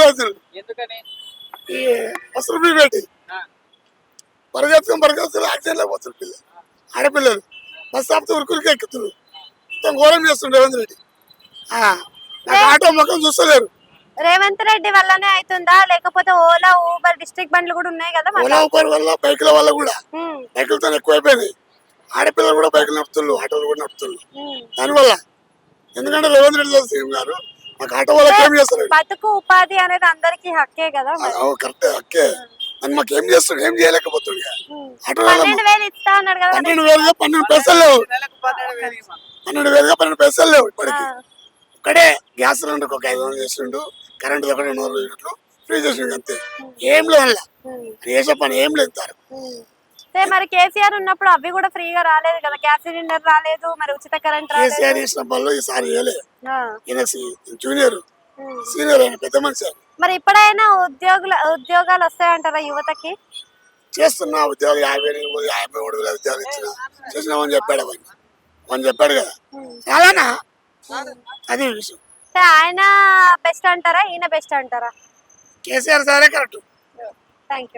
అవుతుంది ఈ వస్త్రం పెట్టి పరిగెత్తుకుని యాక్సిడెంట్ పోతుంది పిల్లలు ఆడపిల్లలు బస్ ఆపితే ఉరుకురికి ఎక్కుతున్నారు మొత్తం ఘోరం చేస్తుండే రేవంత్ రెడ్డి ఆటో మొక్కలు చూస్తలేరు రేవంత్ రెడ్డి వల్లనే అవుతుందా లేకపోతే ఓలా ఊబర్ డిస్ట్రిక్ట్ బండ్లు కూడా ఉన్నాయి కదా ఓలా ఊబర్ వల్ల బైకుల వల్ల కూడా బైకులతో ఎక్కువైపోయినాయి ఆడపిల్లలు కూడా బైకులు నడుపుతున్నారు ఆటోలు కూడా నడుపుతున్నారు దానివల్ల ఎందుకంటే రేవంత్ రెడ్డి సీఎం గారు మాకు ఆటో వాళ్ళకి ఏం చేస్తారు బతుకు ఉపాధి అనేది అందరికి హక్కే కదా కరెక్ట్ హక్కే అని మాకు ఏం చేస్తాడు ఏం చేయలేకపోతుంది ఆటో 12,000 ఇస్తా అన్నాడు కదా 12,000 12 పైసలు లేవు 12,000 పైసలు లేవు ఇప్పటికి ఒక్కడే గ్యాస్ సిలిండర్కి ఒక 500 చేసిండు కరెంట్ ఒక 200 యూనిట్లు ఫ్రీ చేసిండు అంతే ఏం లేదు చేసే పని ఏం లేదు మరి కేసీఆర్ ఉన్నప్పుడు అవి కూడా ఫ్రీగా రాలేదు కదా గ్యాస్ సిలిండర్ రాలేదు మరి ఉచిత కరెంట్ రాలేదు కేసీఆర్ చేసిన పనులు ఈసారి చేయలేదు జూనియర్ సీనియర్ అయిన పెద్ద మనిషి మరి ఇప్పుడైనా ఉద్యోగాలు వస్తాయంటారా యువతకి చేస్తున్నా ఉద్యోగాలు 53,000 ఉద్యోగాలు ఇచ్చిన చేసినామని చెప్పాడు అని చెప్పాడు కదా చాలానా అది విషయం ఆయన బెస్ట్ అంటారా ఈయన బెస్ట్ అంటారా కేసీఆర్ సారే కరెక్ట్ థ్యాంక్ యూ